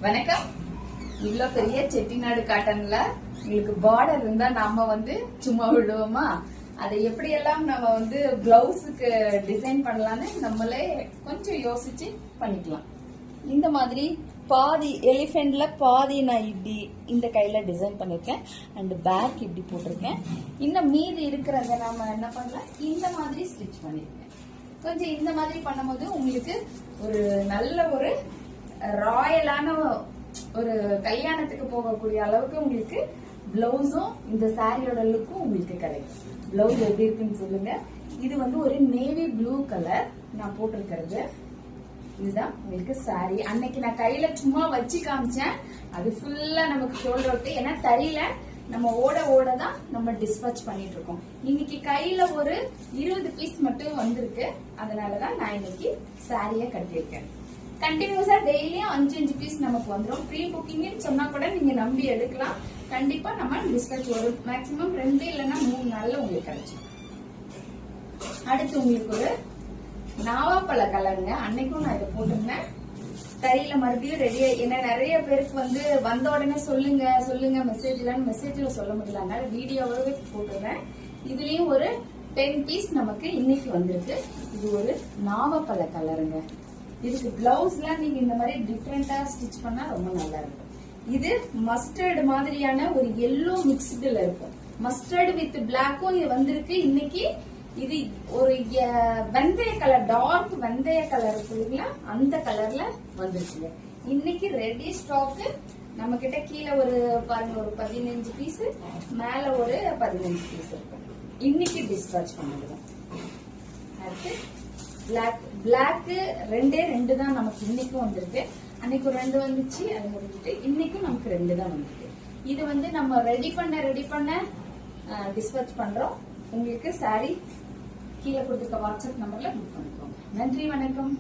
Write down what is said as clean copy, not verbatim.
வணக்கம். இவ்வளவு பெரிய செட்டிநாடு காட்டன்ல உங்களுக்கு பார்டர் இருந்தா நாம சும்மா விடுவோமா? அதை எப்படி எல்லாம் நம்ம பிளவுஸுக்கு டிசைன் பண்ணலாம்னு நம்மளே கொஞ்சம் யோசிச்சு பண்ணிக்கலாம். இந்த மாதிரி பாதி எலிஃபென்ட்ல பாதி நான் இப்படி இந்த கையில டிசைன் பண்ணிருக்கேன். அண்ட் பேக் இப்படி போட்டிருக்கேன். இன்னும் மீதி இருக்கிறத நாம என்ன பண்ணலாம், இந்த மாதிரி ஸ்டிச் பண்ணிருக்கேன். கொஞ்சம் இந்த மாதிரி பண்ணும்போது உங்களுக்கு ஒரு நல்ல ஒரு ராயலான ஒரு கல்யாணத்துக்கு போகக்கூடிய அளவுக்கு உங்களுக்கு பிளவுஸும் இந்த சாரியோட லுக்கும் உங்களுக்கு கிடைக்கும். பிளவுஸ் எப்படி இருக்குன்னு சொல்லுங்க. இது ஒரு நேவி ப்ளூ கலர் நான் போட்டிருக்கிறது. இதுதான் உங்களுக்கு சாரி. அன்னைக்கு நான் கையில சும்மா வச்சு காமிச்சேன். அது ஃபுல்லா நமக்கு ஷோல்டர் ஒட்டு. ஏன்னா தறியில நம்ம ஓட தான் நம்ம டிஸ்பேச் பண்ணிட்டு இருக்கோம். இன்னைக்கு கையில ஒரு 20 பீஸ் மட்டும் வந்திருக்கு. அதனாலதான் நான் இன்னைக்கு சாரிய கட்டியிருக்கேன். கண்டினியூஸா டெய்லியும் 5 பீஸ் நமக்கு வந்துடும். ப்ரீ புக்கிங் சொன்னா கூட நீங்க நம்பி எடுக்கலாம். கண்டிப்பா நம்ம டிஸ்பேச் வரும். மேக்சிமம் 2 இல்லைன்னா 3 நாள்ல உங்களுக்கு கிடைச்சிடும். அடுத்து உங்களுக்கு ஒரு நாவாப்பழ கலருங்க. அன்னைக்கும் நான் இதை போட்டிருந்தேன். தையில மறுபடியும் ரெடியா. ஏன்னா நிறைய பேருக்கு வந்த உடனே சொல்லுங்க மெசேஜ்ல சொல்ல முடியல. அதனால வீடியோவே போட்டுருவேன். இதுலயும் ஒரு 10 பீஸ் நமக்கு இன்னைக்கு வந்திருக்கு. இது ஒரு நாவப்பழ கலருங்க. இதுக்கு பிளவுஸ்ல நீங்க இந்த மாதிரி டிஃப்ரெண்டா ஸ்டிச் பண்ணா ரொம்ப நல்லா இருக்கும். இது மஸ்டர்டு மாதிரியான ஒரு எல்லோ மிக்ஸ்டுல இருக்கும். மஸ்டர்டு வித் பிளாக்கும் இது வந்திருக்கு இன்னைக்கு. இது ஒரு வெந்தய கலர், டார்க் வெந்தய கலர் இருக்குங்களா, அந்த கலர்ல வந்துருக்குங்க. இன்னைக்கு ரெடி ஸ்டாக் நம்ம கிட்ட. கீழே ஒரு பாருங்க, ஒரு 15 பீஸ், மேல ஒரு 15 பீஸ் இருக்கு. இன்னைக்கு டிஸ்பேச் பண்ணிடுவோம். அடுத்து பிளாக் 2 தான் நமக்கு இன்னைக்கும் வந்திருக்கு. அன்னைக்கு ஒரு 2 வந்துச்சு, அது முடிஞ்சிட்டு இன்னைக்கும் நமக்கு 2 தான் வந்திருக்கு. இது நம்ம ரெடி பண்ண டிஸ்பேச் பண்றோம். உங்களுக்கு சாரி கீழே கொடுத்துருக்க வாட்ஸ்அப் நம்பர்ல புக் பண்ணிக்கோங்க. நன்றி, வணக்கம்.